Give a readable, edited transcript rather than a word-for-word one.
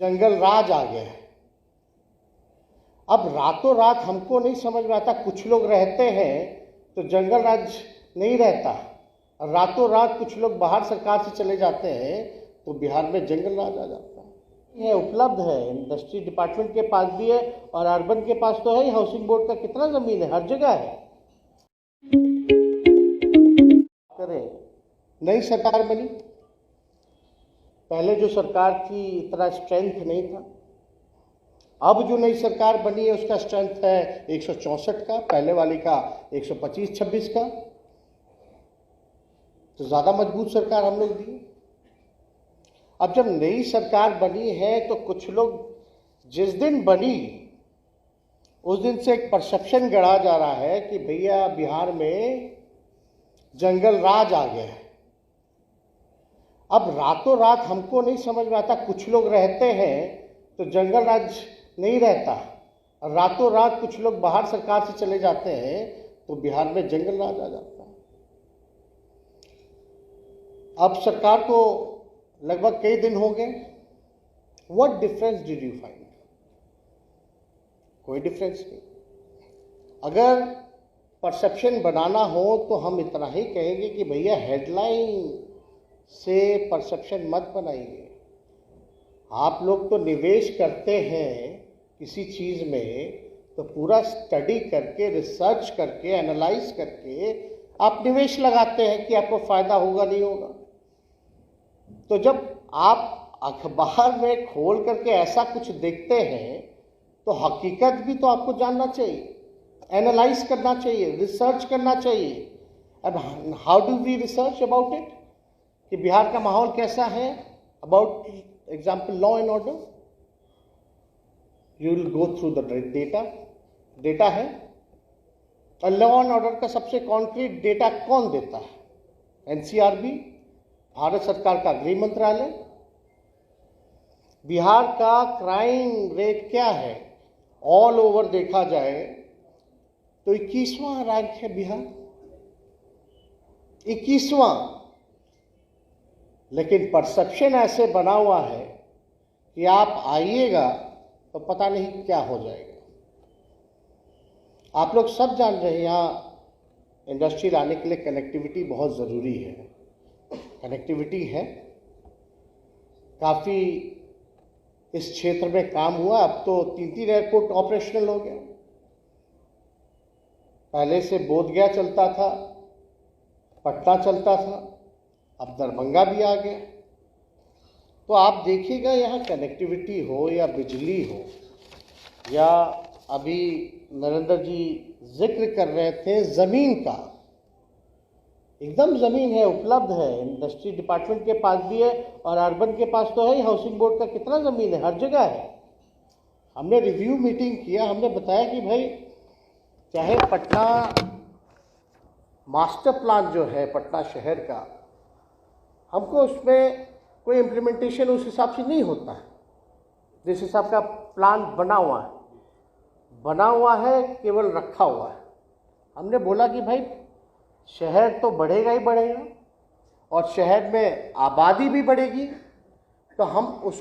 जंगल राज आ गया है। अब रातों रात हमको नहीं समझ में आता, कुछ लोग रहते हैं तो जंगल राज नहीं रहता, और रातों रात कुछ लोग बाहर सरकार से चले जाते हैं तो बिहार में जंगल राज आ जाता है। ये उपलब्ध है, इंडस्ट्री डिपार्टमेंट के पास भी है और अर्बन के पास तो है ही। हाउसिंग बोर्ड का कितना जमीन है, हर जगह है। करें, नई सरकार बनी, पहले जो सरकार थी इतना स्ट्रेंथ नहीं था। अब जो नई सरकार बनी है उसका स्ट्रेंथ है 164 का, पहले वाली का 125-26 का, तो ज्यादा मजबूत सरकार हम लोग दी। अब जब नई सरकार बनी है तो कुछ लोग जिस दिन बनी उस दिन से एक परसेप्शन गढ़ा जा रहा है कि भैया बिहार में जंगल राज आ गया है। अब रातों रात हमको नहीं समझ में आता, कुछ लोग रहते हैं तो जंगल राज नहीं रहता, और रातों रात कुछ लोग बाहर सरकार से चले जाते हैं तो बिहार में जंगल राज आ जाता है। अब सरकार को लगभग कई दिन हो गए। What difference did you find? कोई डिफरेंस नहीं। अगर परसेप्शन बनाना हो तो हम इतना ही कहेंगे कि भैया हेडलाइन से परसेप्शन मत बनाइए। आप लोग तो निवेश करते हैं किसी चीज में तो पूरा स्टडी करके, रिसर्च करके, एनालाइज करके आप निवेश लगाते हैं कि आपको फायदा होगा नहीं होगा। तो जब आप अखबार में खोल करके ऐसा कुछ देखते हैं तो हकीकत भी तो आपको जानना चाहिए, एनालाइज करना चाहिए, रिसर्च करना चाहिए। अब how do we research about it कि बिहार का माहौल कैसा है, about example law and order. You will go through the data है, और लॉ एंड ऑर्डर का सबसे कॉन्क्रीट डेटा कौन देता है? एनसीआरबी, भारत सरकार का गृह मंत्रालय। बिहार का क्राइम रेट क्या है ऑल ओवर देखा जाए तो 21वां रैंक है बिहार, 21वां। लेकिन परसेप्शन ऐसे बना हुआ है कि आप आइएगा तो पता नहीं क्या हो जाएगा। आप लोग सब जान रहे हैं यहाँ इंडस्ट्री लाने के लिए कनेक्टिविटी बहुत ज़रूरी है। कनेक्टिविटी है, काफ़ी इस क्षेत्र में काम हुआ। अब तो 3 एयरपोर्ट ऑपरेशनल हो गया। पहले से बोधगया चलता था, पटना चलता था, अब दरभंगा भी आ गया। तो आप देखिएगा यहाँ कनेक्टिविटी हो या बिजली हो, या अभी नरेंद्र जी जिक्र कर रहे थे ज़मीन का, एकदम ज़मीन है, उपलब्ध है। इंडस्ट्री डिपार्टमेंट के पास भी है और अर्बन के पास तो है ही। हाउसिंग बोर्ड का कितना ज़मीन है, हर जगह है। हमने रिव्यू मीटिंग किया, हमने बताया कि भाई चाहे पटना मास्टर प्लान जो है पटना शहर का, हमको उसमें कोई इम्प्लीमेंटेशन उस हिसाब से नहीं होता है जिस हिसाब का प्लान बना हुआ है, केवल रखा हुआ है। हमने बोला कि भाई शहर तो बढ़ेगा ही बढ़ेगा और शहर में आबादी भी बढ़ेगी, तो हम उस